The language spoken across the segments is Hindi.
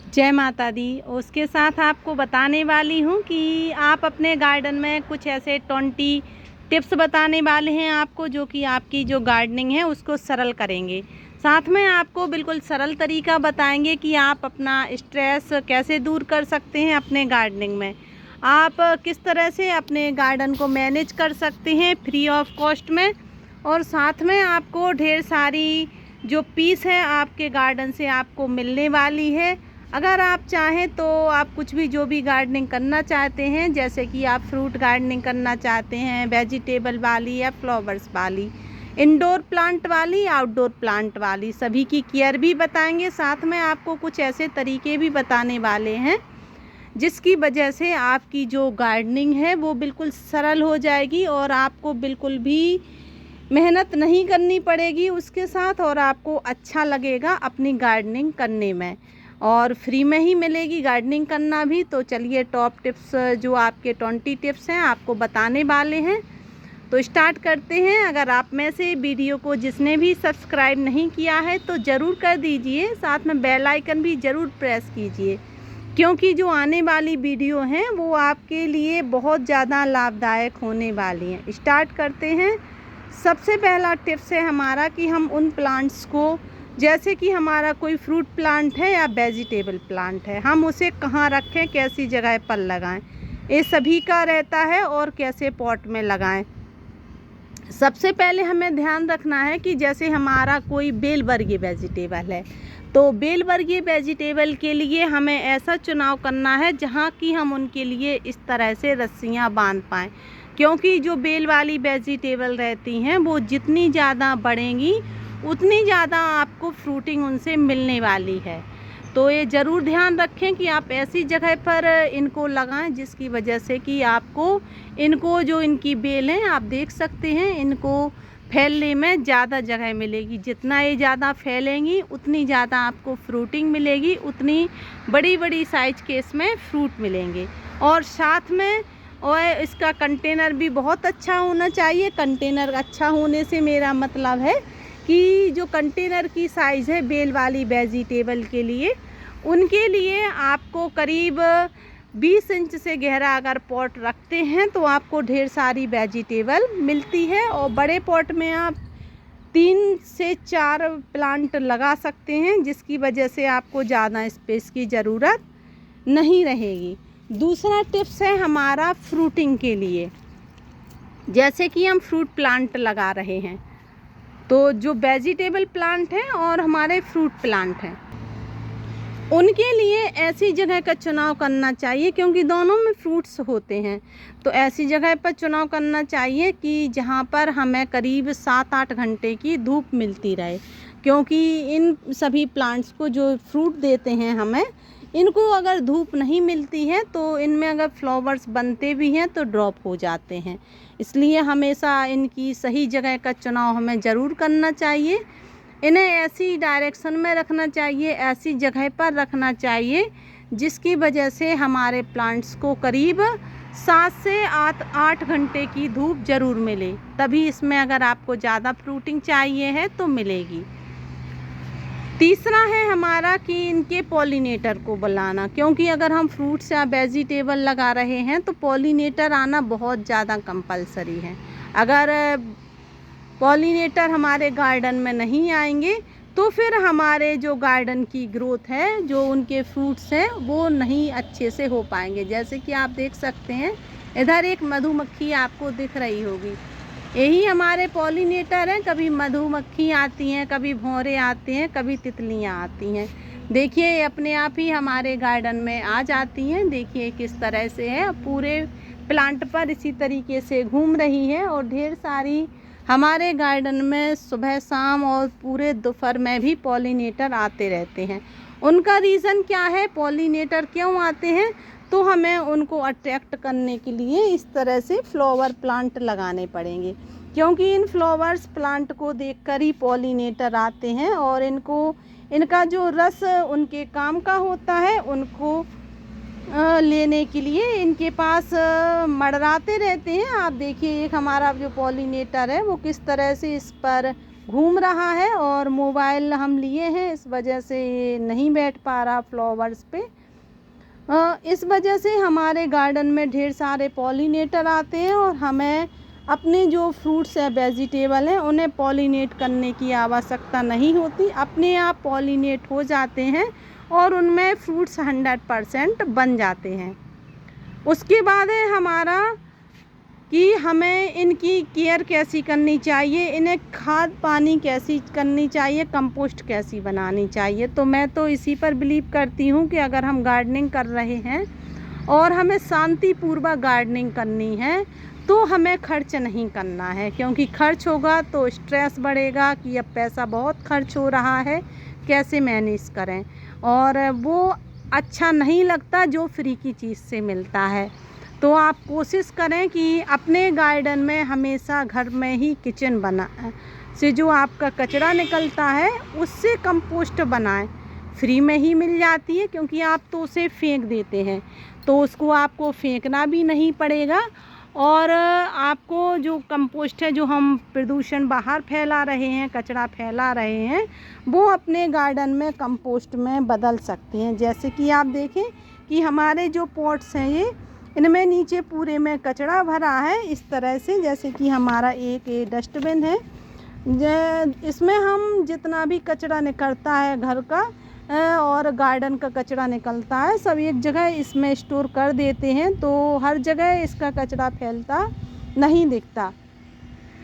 जय माता दी। उसके साथ आपको बताने वाली हूँ कि आप अपने गार्डन में कुछ ऐसे 20 टिप्स बताने वाले हैं आपको, जो कि आपकी जो गार्डनिंग है उसको सरल करेंगे। साथ में आपको बिल्कुल सरल तरीका बताएंगे कि आप अपना स्ट्रेस कैसे दूर कर सकते हैं अपने गार्डनिंग में। आप किस तरह से अपने गार्डन को मैनेज कर सकते हैं फ्री ऑफ कॉस्ट में। और साथ में आपको ढेर सारी जो पीस है आपके गार्डन से आपको मिलने वाली है। अगर आप चाहें तो आप कुछ भी जो भी गार्डनिंग करना चाहते हैं, जैसे कि आप फ्रूट गार्डनिंग करना चाहते हैं, वेजिटेबल वाली या फ्लावर्स वाली, इंडोर प्लांट वाली, आउटडोर प्लांट वाली, सभी की केयर भी बताएंगे। साथ में आपको कुछ ऐसे तरीके भी बताने वाले हैं जिसकी वजह से आपकी जो गार्डनिंग है वो बिल्कुल सरल हो जाएगी और आपको बिल्कुल भी मेहनत नहीं करनी पड़ेगी उसके साथ, और आपको अच्छा लगेगा अपनी गार्डनिंग करने में, और फ्री में ही मिलेगी गार्डनिंग करना भी। तो चलिए टॉप टिप्स जो आपके 20 टिप्स हैं आपको बताने वाले हैं, तो स्टार्ट करते हैं। अगर आप में से वीडियो को जिसने भी सब्सक्राइब नहीं किया है तो ज़रूर कर दीजिए, साथ में बेल आइकन भी ज़रूर प्रेस कीजिए, क्योंकि जो आने वाली वीडियो हैं वो आपके लिए बहुत ज़्यादा लाभदायक होने वाली हैं। स्टार्ट करते हैं। सबसे पहला टिप्स है हमारा कि हम उन प्लांट्स को, जैसे कि हमारा कोई फ्रूट प्लांट है या वेजिटेबल प्लांट है, हम उसे कहाँ रखें, कैसी जगह पर लगाएं, ये सभी का रहता है, और कैसे पॉट में लगाएं। सबसे पहले हमें ध्यान रखना है कि जैसे हमारा कोई बेल वर्गीय वेजिटेबल है, तो बेल वर्गीय वेजिटेबल के लिए हमें ऐसा चुनाव करना है जहाँ कि हम उनके लिए इस तरह से रस्सियाँ बांध पाएँ, क्योंकि जो बेल वाली वेजिटेबल रहती हैं वो जितनी ज़्यादा बढ़ेंगी उतनी ज़्यादा आपको फ्रूटिंग उनसे मिलने वाली है। तो ये ज़रूर ध्यान रखें कि आप ऐसी जगह पर इनको लगाएं जिसकी वजह से कि आपको इनको, जो इनकी बेल हैं आप देख सकते हैं, इनको फैलने में ज़्यादा जगह मिलेगी। जितना ये ज़्यादा फैलेंगी उतनी ज़्यादा आपको फ्रूटिंग मिलेगी, उतनी बड़ी बड़ी साइज के इसमें फ्रूट मिलेंगे। और साथ में और इसका कंटेनर भी बहुत अच्छा होना चाहिए। कंटेनर अच्छा होने से मेरा मतलब है कि जो कंटेनर की साइज़ है बेल वाली वेजिटेबल के लिए, उनके लिए आपको करीब 20 इंच से गहरा अगर पॉट रखते हैं तो आपको ढेर सारी वेजिटेबल मिलती है। और बड़े पॉट में आप 3 से 4 प्लांट लगा सकते हैं, जिसकी वजह से आपको ज़्यादा स्पेस की ज़रूरत नहीं रहेगी। दूसरा टिप्स है हमारा फ्रूटिंग के लिए। जैसे कि हम फ्रूट प्लांट लगा रहे हैं, तो जो वेजिटेबल प्लांट हैं और हमारे फ्रूट प्लांट हैं, उनके लिए ऐसी जगह का चुनाव करना चाहिए, क्योंकि दोनों में फ्रूट्स होते हैं, तो ऐसी जगह पर चुनाव करना चाहिए कि जहाँ पर हमें करीब 7-8 घंटे की धूप मिलती रहे। क्योंकि इन सभी प्लांट्स को जो फ्रूट देते हैं हमें, इनको अगर धूप नहीं मिलती है तो इनमें अगर फ्लावर्स बनते भी हैं तो ड्रॉप हो जाते हैं। इसलिए हमेशा इनकी सही जगह का चुनाव हमें ज़रूर करना चाहिए। इन्हें ऐसी डायरेक्शन में रखना चाहिए, ऐसी जगह पर रखना चाहिए जिसकी वजह से हमारे प्लांट्स को करीब 7 से 8 घंटे की धूप ज़रूर मिले, तभी इसमें अगर आपको ज़्यादा फ्रूटिंग चाहिए है तो मिलेगी। तीसरा है हमारा कि इनके पॉलिनेटर को बुलाना, क्योंकि अगर हम फ्रूट्स या वेजिटेबल लगा रहे हैं तो पॉलिनेटर आना बहुत ज़्यादा कंपलसरी है। अगर पॉलिनेटर हमारे गार्डन में नहीं आएंगे तो फिर हमारे जो गार्डन की ग्रोथ है, जो उनके फ्रूट्स हैं, वो नहीं अच्छे से हो पाएंगे। जैसे कि आप देख सकते हैं इधर एक मधुमक्खी आपको दिख रही होगी, यही हमारे पॉलिनेटर हैं। कभी मधुमक्खी आती हैं, कभी भौरे आते हैं, कभी तितलियां आती हैं। देखिए अपने आप ही हमारे गार्डन में आ जाती हैं। देखिए किस तरह से है, पूरे प्लांट पर इसी तरीके से घूम रही है। और ढेर सारी हमारे गार्डन में सुबह शाम और पूरे दोपहर में भी पॉलिनेटर आते रहते हैं। उनका रीज़न क्या है, पॉलिनेटर क्यों आते हैं, तो हमें उनको अट्रैक्ट करने के लिए इस तरह से फ्लावर प्लांट लगाने पड़ेंगे, क्योंकि इन फ्लावर्स प्लांट को देखकर ही पॉलिनेटर आते हैं। और इनका जो रस उनके काम का होता है, उनको लेने के लिए इनके पास मंडराते रहते हैं। आप देखिए एक हमारा जो पॉलिनेटर है वो किस तरह से इस पर घूम रहा है और मोबाइल हम लिए हैं, इस वजह से ये नहीं बैठ पा रहा फ्लावर्स पे। इस वजह से हमारे गार्डन में ढेर सारे पॉलिनेटर आते हैं और हमें अपने जो फ्रूट्स या वेजिटेबल हैं उन्हें पॉलिनेट करने की आवश्यकता नहीं होती, अपने आप पॉलिनेट हो जाते हैं और उनमें फ्रूट्स 100% बन जाते हैं। उसके बाद है हमारा कि हमें इनकी केयर कैसी करनी चाहिए, इन्हें खाद पानी कैसी करनी चाहिए, कंपोस्ट कैसी बनानी चाहिए। तो मैं तो इसी पर बिलीव करती हूँ कि अगर हम गार्डनिंग कर रहे हैं और हमें शांतिपूर्वक गार्डनिंग करनी है तो हमें खर्च नहीं करना है, क्योंकि खर्च होगा तो स्ट्रेस बढ़ेगा कि अब पैसा बहुत खर्च हो रहा है, कैसे मैनेज करें, और वो अच्छा नहीं लगता जो फ्री की चीज़ से मिलता है। तो आप कोशिश करें कि अपने गार्डन में हमेशा घर में ही किचन बना से जो आपका कचरा निकलता है उससे कंपोस्ट बनाएं। फ्री में ही मिल जाती है, क्योंकि आप तो उसे फेंक देते हैं, तो उसको आपको फेंकना भी नहीं पड़ेगा। और आपको जो कंपोस्ट है, जो हम प्रदूषण बाहर फैला रहे हैं, कचरा फैला रहे हैं, वो अपने गार्डन में कंपोस्ट में बदल सकते हैं। जैसे कि आप देखें कि हमारे जो पॉट्स हैं ये, इनमें नीचे पूरे में कचरा भरा है इस तरह से, जैसे कि हमारा एक ये डस्टबिन है, इसमें हम जितना भी कचरा निकलता है घर का और गार्डन का कचरा निकलता है सब एक जगह इसमें स्टोर कर देते हैं, तो हर जगह इसका कचरा फैलता नहीं दिखता।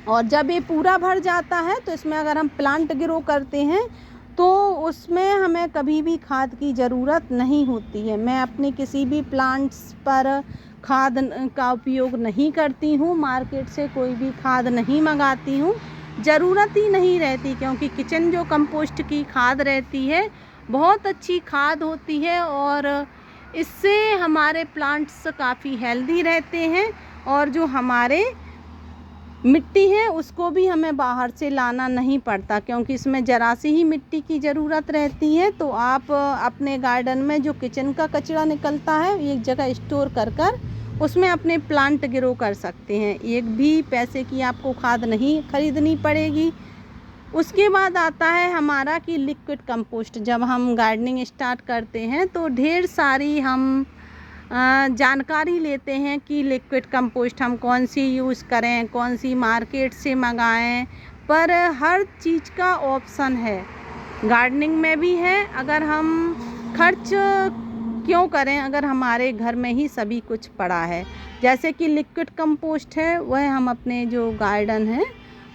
और जब ये पूरा भर जाता है तो इसमें अगर हम प्लांट ग्रो करते हैं तो उसमें हमें कभी भी खाद की ज़रूरत नहीं होती है। मैं अपने किसी भी प्लांट्स पर खाद का उपयोग नहीं करती हूँ, मार्केट से कोई भी खाद नहीं मंगाती हूँ, ज़रूरत ही नहीं रहती, क्योंकि किचन जो कंपोस्ट की खाद रहती है बहुत अच्छी खाद होती है और इससे हमारे प्लांट्स काफ़ी हेल्दी रहते हैं। और जो हमारे मिट्टी है उसको भी हमें बाहर से लाना नहीं पड़ता, क्योंकि इसमें ज़रा सी ही मिट्टी की ज़रूरत रहती है। तो आप अपने गार्डन में जो किचन का कचरा निकलता है एक जगह स्टोर कर कर उसमें अपने प्लांट ग्रो कर सकते हैं, एक भी पैसे की आपको खाद नहीं खरीदनी पड़ेगी। उसके बाद आता है हमारा कि लिक्विड कंपोस्ट। जब हम गार्डनिंग स्टार्ट करते हैं तो ढेर सारी हम जानकारी लेते हैं कि लिक्विड कंपोस्ट हम कौन सी यूज़ करें, कौन सी मार्केट से मंगाएं, पर हर चीज़ का ऑप्शन है, गार्डनिंग में भी है। अगर हम खर्च क्यों करें अगर हमारे घर में ही सभी कुछ पड़ा है। जैसे कि लिक्विड कंपोस्ट है वह हम अपने जो गार्डन है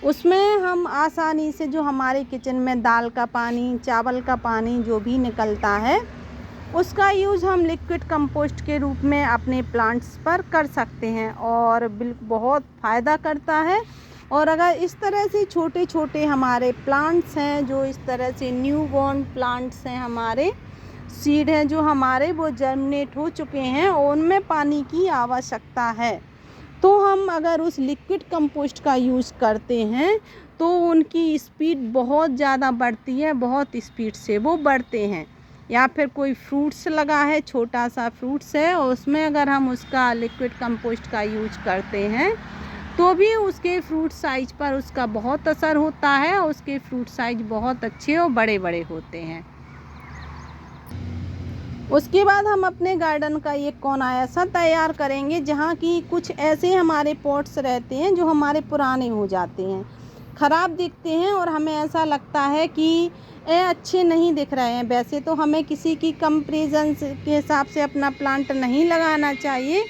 उसमें हम आसानी से जो हमारे किचन में दाल का पानी, चावल का पानी जो भी निकलता है उसका यूज़ हम लिक्विड कंपोस्ट के रूप में अपने प्लांट्स पर कर सकते हैं और बहुत फ़ायदा करता है। और अगर इस तरह से छोटे छोटे हमारे प्लांट्स हैं, जो इस तरह से न्यू बॉर्न प्लांट्स हैं, हमारे सीड हैं जो हमारे वो जर्मिनेट हो चुके हैं और उनमें पानी की आवश्यकता है, तो हम अगर उस लिक्विड कंपोस्ट का यूज़ करते हैं तो उनकी स्पीड बहुत ज़्यादा बढ़ती है, बहुत स्पीड से वो बढ़ते हैं। या फिर कोई फ्रूट्स लगा है, छोटा सा फ्रूट्स है और उसमें अगर हम उसका लिक्विड कंपोस्ट का यूज करते हैं तो भी उसके फ्रूट साइज पर उसका बहुत असर होता है और उसके फ्रूट साइज बहुत अच्छे और बड़े बड़े होते हैं। उसके बाद हम अपने गार्डन का एक कोना ऐसा तैयार करेंगे जहाँ की कुछ ऐसे हमारे पॉट्स रहते हैं जो हमारे पुराने हो जाते हैं, ख़राब दिखते हैं और हमें ऐसा लगता है कि अच्छे नहीं दिख रहे हैं। वैसे तो हमें किसी की कंपैरिजन के हिसाब से अपना प्लांट नहीं लगाना चाहिए,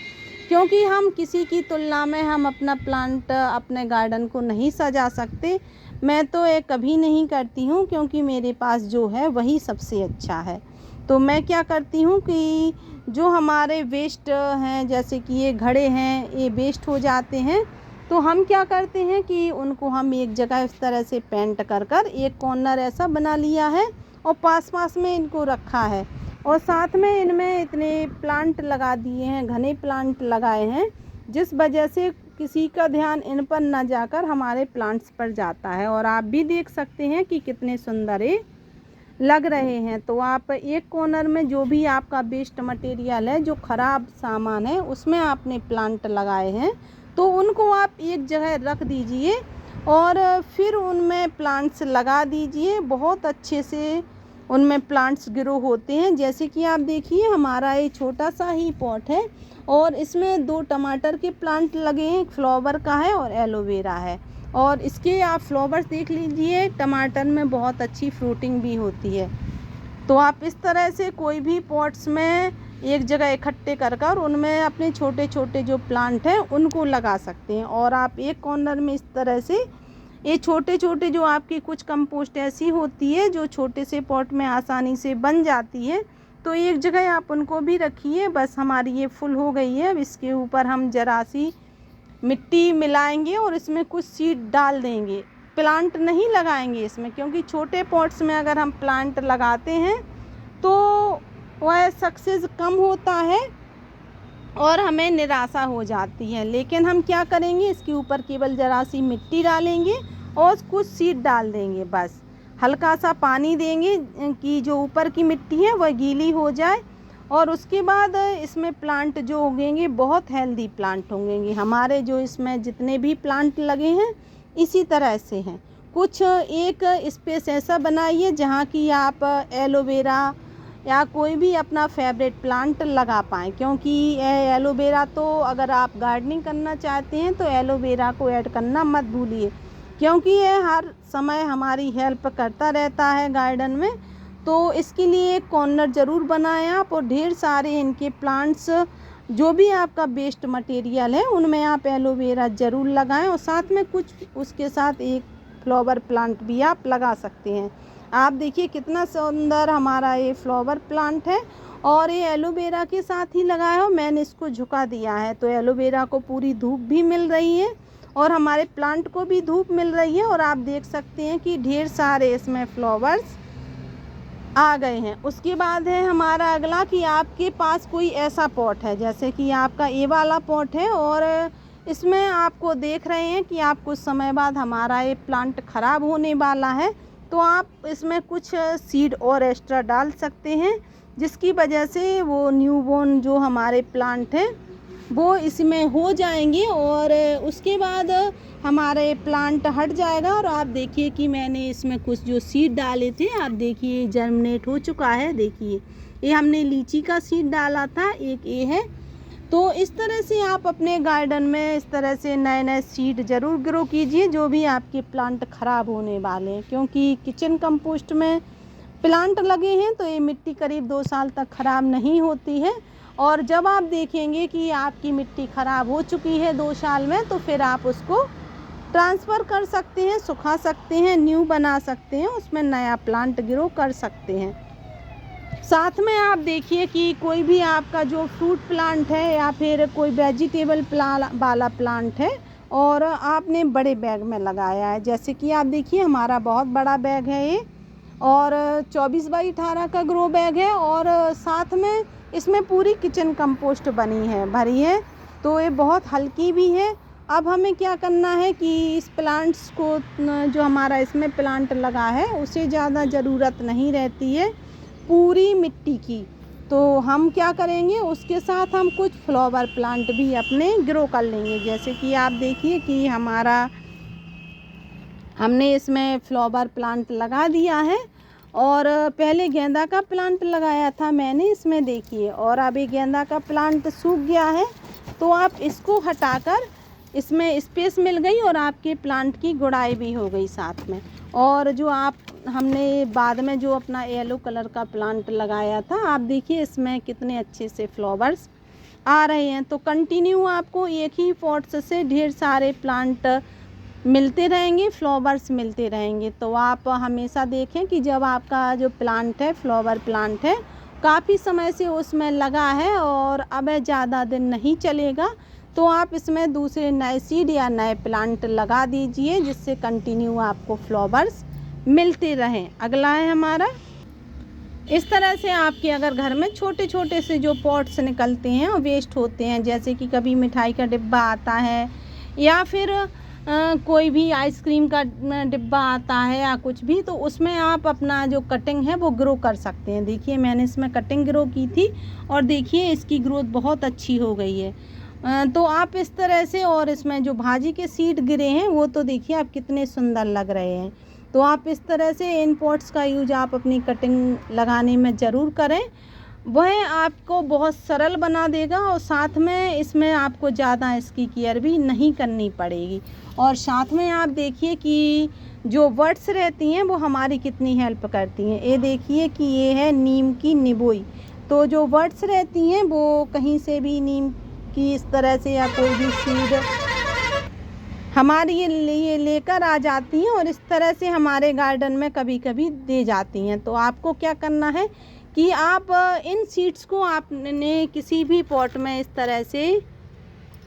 क्योंकि हम किसी की तुलना में हम अपना प्लांट अपने गार्डन को नहीं सजा सकते। मैं तो ये कभी नहीं करती हूँ, क्योंकि मेरे पास जो है वही सबसे अच्छा है। तो मैं क्या करती हूँ कि जो हमारे वेस्ट हैं, जैसे कि ये घड़े हैं, ये वेस्ट हो जाते हैं, तो हम क्या करते हैं कि उनको हम एक जगह इस तरह से पेंट कर कर एक कॉर्नर ऐसा बना लिया है और पास पास में इनको रखा है और साथ में इनमें इतने प्लांट लगा दिए हैं, घने प्लांट लगाए हैं, जिस वजह से किसी का ध्यान इन पर न जाकर हमारे प्लांट्स पर जाता है। और आप भी देख सकते हैं कि कितने सुंदर ये लग रहे हैं। तो आप एक कॉर्नर में जो भी आपका वेस्ट मटेरियल है, जो ख़राब सामान है, उसमें आपने प्लांट लगाए हैं तो उनको आप एक जगह रख दीजिए और फिर उनमें प्लांट्स लगा दीजिए। बहुत अच्छे से उनमें प्लांट्स ग्रो होते हैं। जैसे कि आप देखिए हमारा ये छोटा सा ही पॉट है और इसमें 2 टमाटर के प्लांट लगे हैं, एक फ्लावर का है और एलोवेरा है। और इसके आप फ्लावर्स देख लीजिए, टमाटर में बहुत अच्छी फ्रूटिंग भी होती है। तो आप इस तरह से कोई भी पॉट्स में एक जगह इकट्ठे कर कर उनमें अपने छोटे छोटे जो प्लांट हैं उनको लगा सकते हैं। और आप एक कॉर्नर में इस तरह से ये छोटे छोटे जो आपकी कुछ कंपोस्ट ऐसी होती है जो छोटे से पॉट में आसानी से बन जाती है, तो एक जगह आप उनको भी रखिए। बस हमारी ये फुल हो गई है। अब इसके ऊपर हम जरा सी मिट्टी मिलाएंगे और इसमें कुछ सीड डाल देंगे। प्लांट नहीं लगाएंगे इसमें, क्योंकि छोटे पॉट्स में अगर हम प्लांट लगाते हैं तो वह सक्सेस कम होता है और हमें निराशा हो जाती है। लेकिन हम क्या करेंगे, इसके ऊपर केवल ज़रा सी मिट्टी डालेंगे और कुछ सीड डाल देंगे। बस हल्का सा पानी देंगे कि जो ऊपर की मिट्टी है वह गीली हो जाए। और उसके बाद इसमें प्लांट जो उगेंगे बहुत हेल्दी प्लांट उगेंगे। हमारे जो इसमें जितने भी प्लांट लगे हैं इसी तरह से हैं। कुछ एक स्पेस ऐसा बनाइए जहाँ की आप एलोवेरा या कोई भी अपना फेवरेट प्लांट लगा पाएँ, क्योंकि एलोवेरा तो अगर आप गार्डनिंग करना चाहते हैं तो एलोवेरा को ऐड करना मत भूलिए, क्योंकि ये हर समय हमारी हेल्प करता रहता है गार्डन में। तो इसके लिए एक कॉर्नर ज़रूर बनाएं आप और ढेर सारे इनके प्लांट्स जो भी आपका वेस्ट मटेरियल है उनमें आप एलोवेरा ज़रूर लगाएं। और साथ में कुछ उसके साथ एक फ्लावर प्लांट भी आप लगा सकते हैं। आप देखिए कितना सुंदर हमारा ये फ्लावर प्लांट है और ये एलोवेरा के साथ ही लगाया हो। मैंने इसको झुका दिया है तो एलोवेरा को पूरी धूप भी मिल रही है और हमारे प्लांट को भी धूप मिल रही है। और आप देख सकते हैं कि ढेर सारे इसमें फ्लावर्स आ गए हैं। उसके बाद है हमारा अगला कि आपके पास कोई ऐसा पॉट है, जैसे कि आपका ये वाला पॉट है और इसमें आपको देख रहे हैं कि आप कुछ समय बाद हमारा ये प्लांट ख़राब होने वाला है, तो आप इसमें कुछ सीड और एक्स्ट्रा डाल सकते हैं, जिसकी वजह से वो न्यूबॉर्न जो हमारे प्लांट हैं वो इसमें हो जाएंगे और उसके बाद हमारे प्लांट हट जाएगा। और आप देखिए कि मैंने इसमें कुछ जो सीड डाले थे, आप देखिए जर्मिनेट हो चुका है। देखिए ये हमने लीची का सीड डाला था, एक ये है। तो इस तरह से आप अपने गार्डन में इस तरह से नए नए सीड ज़रूर ग्रो कीजिए जो भी आपके प्लांट ख़राब होने वाले हैं, क्योंकि किचन कंपोस्ट में प्लांट लगे हैं तो ये मिट्टी करीब 2 साल तक ख़राब नहीं होती है। और जब आप देखेंगे कि आपकी मिट्टी ख़राब हो चुकी है 2 साल में, तो फिर आप उसको ट्रांसफ़र कर सकते हैं, सुखा सकते हैं, न्यू बना सकते हैं, उसमें नया प्लांट ग्रो कर सकते हैं। साथ में आप देखिए कि कोई भी आपका जो फ्रूट प्लांट है या फिर कोई वेजिटेबल वाला प्लांट है और आपने बड़े बैग में लगाया है, जैसे कि आप देखिए हमारा बहुत बड़ा बैग है ये और 24x18 का ग्रो बैग है और साथ में इसमें पूरी किचन कंपोस्ट बनी है, भरी है, तो ये बहुत हल्की भी है। अब हमें क्या करना है कि इस प्लांट्स को जो हमारा इसमें प्लांट लगा है उसे ज़्यादा ज़रूरत नहीं रहती है पूरी मिट्टी की, तो हम क्या करेंगे उसके साथ हम कुछ फ्लावर प्लांट भी अपने ग्रो कर लेंगे। जैसे कि आप देखिए कि हमने इसमें फ्लावर प्लांट लगा दिया है और पहले गेंदा का प्लांट लगाया था मैंने इसमें, देखिए, और अभी गेंदा का प्लांट सूख गया है, तो आप इसको हटाकर इसमें स्पेस मिल गई और आपके प्लांट की गुड़ाई भी हो गई साथ में। और जो हमने बाद में जो अपना येलो कलर का प्लांट लगाया था, आप देखिए इसमें कितने अच्छे से फ्लावर्स आ रहे हैं। तो कंटिन्यू आपको एक ही पॉट से ढेर सारे प्लांट मिलते रहेंगे, फ्लावर्स मिलते रहेंगे। तो आप हमेशा देखें कि जब आपका जो प्लांट है, फ्लावर प्लांट है, काफ़ी समय से उसमें लगा है और अब ज़्यादा दिन नहीं चलेगा, तो आप इसमें दूसरे नए सीड या नए प्लांट लगा दीजिए, जिससे कंटिन्यू आपको फ्लावर्स मिलते रहें। अगला है हमारा, इस तरह से आपके अगर घर में छोटे छोटे से जो पॉट्स निकलते हैं और वेस्ट होते हैं, जैसे कि कभी मिठाई का डिब्बा आता है या फिर कोई भी आइसक्रीम का डिब्बा आता है या कुछ भी, तो उसमें आप अपना जो कटिंग है वो ग्रो कर सकते हैं। देखिए मैंने इसमें कटिंग ग्रो की थी और देखिए इसकी ग्रोथ बहुत अच्छी हो गई है। तो आप इस तरह से, और इसमें जो भाजी के सीड गिरे हैं वो तो देखिए आप कितने सुंदर लग रहे हैं। तो आप इस तरह से इन पॉट्स का यूज आप अपनी कटिंग लगाने में ज़रूर करें। वह आपको बहुत सरल बना देगा और साथ में इसमें आपको ज़्यादा इसकी केयर भी नहीं करनी पड़ेगी। और साथ में आप देखिए कि जो वर्ड्स रहती हैं वो हमारी कितनी हेल्प करती हैं। ये देखिए कि ये है नीम की निबोई। तो जो वर्ड्स रहती हैं वो कहीं से भी नीम की इस तरह से या कोई भी सीड हमारे लिए लेकर आ जाती हैं और इस तरह से हमारे गार्डन में कभी कभी दे जाती हैं। तो आपको क्या करना है कि आप इन सीड्स को आपने किसी भी पॉट में इस तरह से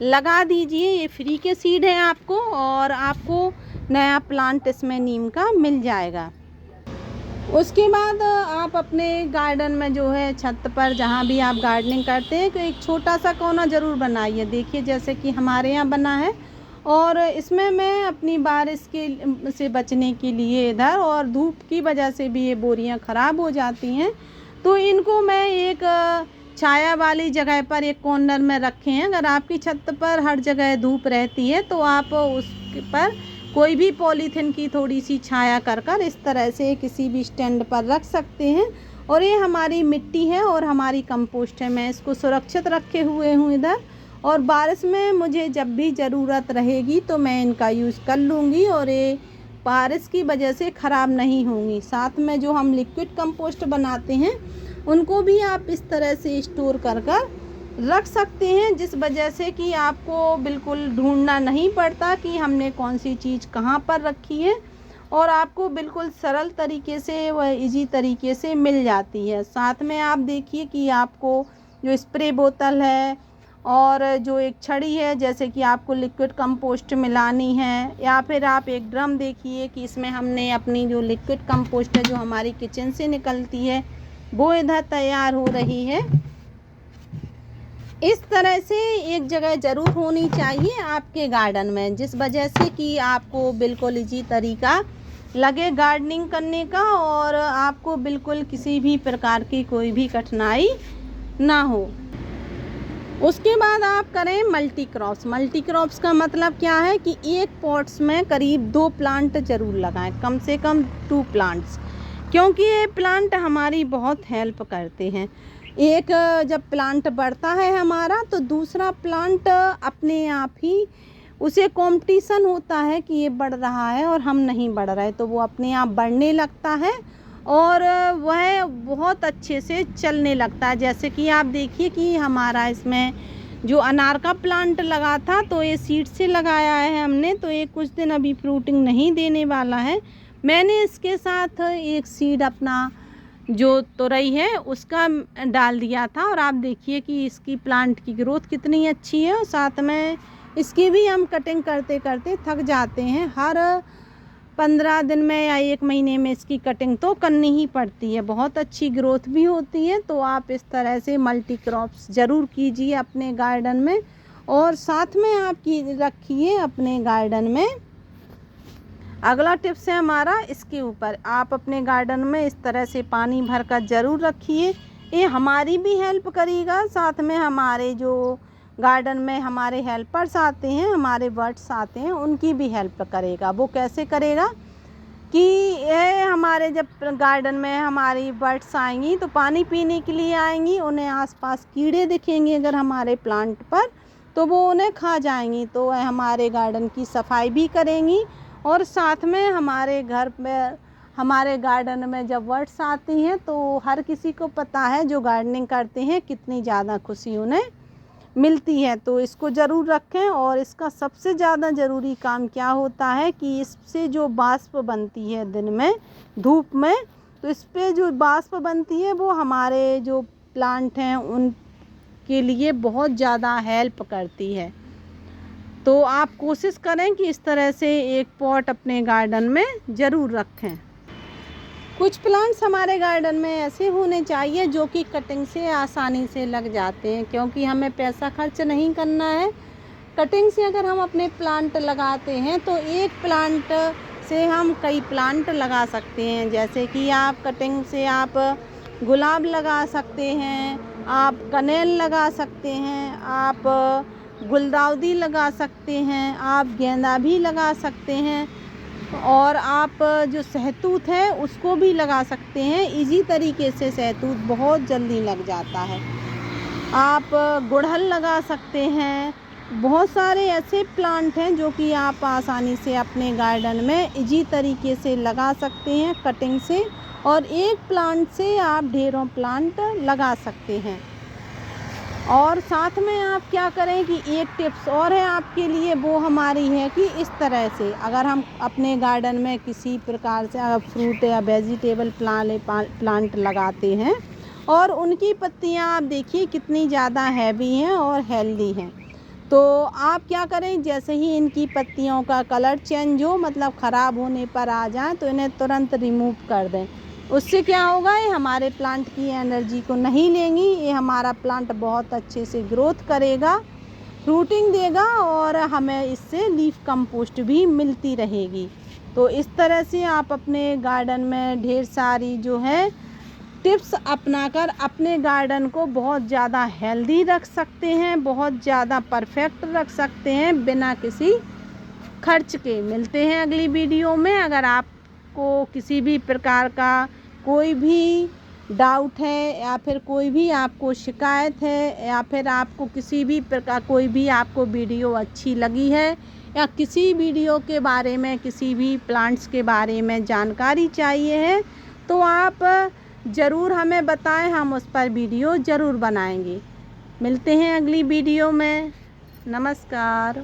लगा दीजिए। ये फ्री के सीड हैं आपको, और आपको नया प्लांट इसमें नीम का मिल जाएगा। उसके बाद आप अपने गार्डन में जो है छत पर जहाँ भी आप गार्डनिंग करते हैं तो एक छोटा सा कोना ज़रूर बनाइए। देखिए जैसे कि हमारे यहाँ बना है, और इसमें मैं अपनी बारिश के से बचने के लिए इधर, और धूप की वजह से भी ये बोरियां ख़राब हो जाती हैं, तो इनको मैं एक छाया वाली जगह पर एक कॉर्नर में रखे हैं। अगर आपकी छत पर हर जगह धूप रहती है तो आप उस पर कोई भी पॉलीथिन की थोड़ी सी छाया कर इस तरह से किसी भी स्टैंड पर रख सकते हैं। और ये हमारी मिट्टी है और हमारी कंपोस्ट है, मैं इसको सुरक्षित रखे हुए हूँ इधर। और बारिश में मुझे जब भी ज़रूरत रहेगी तो मैं इनका यूज़ कर लूँगी, और ये बारिश की वजह से ख़राब नहीं होंगी। साथ में जो हम लिक्विड कंपोस्ट बनाते हैं उनको भी आप इस तरह से स्टोर कर रख सकते हैं, जिस वजह से कि आपको बिल्कुल ढूंढना नहीं पड़ता कि हमने कौन सी चीज़ कहाँ पर रखी है, और आपको बिल्कुल सरल तरीके से व इजी तरीके से मिल जाती है। साथ में आप देखिए कि आपको जो स्प्रे बोतल है और जो एक छड़ी है, जैसे कि आपको लिक्विड कंपोस्ट मिलानी है, या फिर आप एक ड्रम देखिए कि इसमें हमने अपनी जो लिक्विड कंपोस्ट है जो हमारी किचन से निकलती है वो इधर तैयार हो रही है। इस तरह से एक जगह ज़रूर होनी चाहिए आपके गार्डन में, जिस वजह से कि आपको बिल्कुल इजी तरीका लगे गार्डनिंग करने का, और आपको बिल्कुल किसी भी प्रकार की कोई भी कठिनाई ना हो। उसके बाद आप करें मल्टी क्रॉप्स। मल्टी क्रॉप्स का मतलब क्या है कि एक पॉट्स में करीब 2 प्लांट ज़रूर लगाएं, कम से कम 2 प्लांट्स, क्योंकि ये प्लांट हमारी बहुत हेल्प करते हैं। एक जब प्लांट बढ़ता है हमारा तो दूसरा प्लांट अपने आप ही उसे कंपटीशन होता है कि ये बढ़ रहा है और हम नहीं बढ़ रहे, तो वो अपने आप बढ़ने लगता है और वह बहुत अच्छे से चलने लगता है। जैसे कि आप देखिए कि हमारा इसमें जो अनार का प्लांट लगा था तो ये सीड से लगाया है हमने, तो ये कुछ दिन अभी फ्रूटिंग नहीं देने वाला है। मैंने इसके साथ एक सीड अपना जो तुरई है उसका डाल दिया था, और आप देखिए कि इसकी प्लांट की ग्रोथ कितनी अच्छी है। और साथ में इसकी भी हम कटिंग करते करते थक जाते हैं, हर 15 दिन में या 1 महीने में इसकी कटिंग तो करनी ही पड़ती है, बहुत अच्छी ग्रोथ भी होती है। तो आप इस तरह से मल्टी क्रॉप्स ज़रूर कीजिए अपने गार्डन में, और साथ में आप रखिए अपने गार्डन में। अगला टिप्स है हमारा इसके ऊपर, आप अपने गार्डन में इस तरह से पानी भर कर ज़रूर रखिए, ये हमारी भी हेल्प करेगा। साथ में हमारे जो गार्डन में हमारे हेल्पर्स आते हैं, हमारे बर्ड्स आते हैं, उनकी भी हेल्प करेगा। वो कैसे करेगा कि ये हमारे जब गार्डन में हमारी बर्ड्स आएंगी तो पानी पीने के लिए आएंगी, उन्हें आसपास कीड़े दिखेंगे अगर हमारे प्लांट पर तो वो उन्हें खा जाएंगी, तो वह हमारे गार्डन की सफाई भी करेंगी। और साथ में हमारे घर में हमारे गार्डन में जब बर्ड्स आती हैं तो हर किसी को पता है जो गार्डनिंग करते हैं कितनी ज़्यादा खुशी उन्हें मिलती है। तो इसको ज़रूर रखें। और इसका सबसे ज़्यादा ज़रूरी काम क्या होता है कि इससे जो बाष्प बनती है दिन में धूप में, तो इस पर जो बाष्प बनती है वो हमारे जो प्लांट हैं उनके लिए बहुत ज़्यादा हेल्प करती है। तो आप कोशिश करें कि इस तरह से एक पॉट अपने गार्डन में ज़रूर रखें। कुछ प्लांट्स हमारे गार्डन में ऐसे होने चाहिए जो कि कटिंग से आसानी से लग जाते हैं, क्योंकि हमें पैसा खर्च नहीं करना है। कटिंग से अगर हम अपने प्लांट लगाते हैं तो एक प्लांट से हम कई प्लांट लगा सकते हैं। जैसे कि आप कटिंग से आप गुलाब लगा सकते हैं, आप कनेल लगा सकते हैं, आप गुलदाउदी लगा सकते हैं, आप गेंदा भी लगा सकते हैं, और आप जो सहतूत है उसको भी लगा सकते हैं। इजी तरीके से सहतूत बहुत जल्दी लग जाता है। आप गुड़हल लगा सकते हैं। बहुत सारे ऐसे प्लांट हैं जो कि आप आसानी से अपने गार्डन में इजी तरीके से लगा सकते हैं कटिंग से, और एक प्लांट से आप ढेरों प्लांट लगा सकते हैं। और साथ में आप क्या करें कि एक टिप्स और है आपके लिए, वो हमारी है कि इस तरह से अगर हम अपने गार्डन में किसी प्रकार से अगर फ्रूट या वेजिटेबल प्लांट लगाते हैं और उनकी पत्तियां आप देखिए कितनी ज़्यादा हैवी हैं और हेल्दी हैं, तो आप क्या करें, जैसे ही इनकी पत्तियों का कलर चेंज हो, मतलब ख़राब होने पर आ जाए, तो इन्हें तुरंत रिमूव कर दें। उससे क्या होगा, ये हमारे प्लांट की एनर्जी को नहीं लेंगी, ये हमारा प्लांट बहुत अच्छे से ग्रोथ करेगा, फ्रूटिंग देगा, और हमें इससे लीफ कंपोस्ट भी मिलती रहेगी। तो इस तरह से आप अपने गार्डन में ढेर सारी जो है टिप्स अपनाकर अपने गार्डन को बहुत ज़्यादा हेल्दी रख सकते हैं, बहुत ज़्यादा परफेक्ट रख सकते हैं बिना किसी खर्च के। मिलते हैं अगली वीडियो में। अगर आपको किसी भी प्रकार का कोई भी डाउट है, या फिर कोई भी आपको शिकायत है, या फिर आपको किसी भी प्रकार कोई भी आपको वीडियो अच्छी लगी है, या किसी वीडियो के बारे में, किसी भी प्लांट्स के बारे में जानकारी चाहिए है, तो आप ज़रूर हमें बताएं, हम उस पर वीडियो ज़रूर बनाएंगे। मिलते हैं अगली वीडियो में। नमस्कार।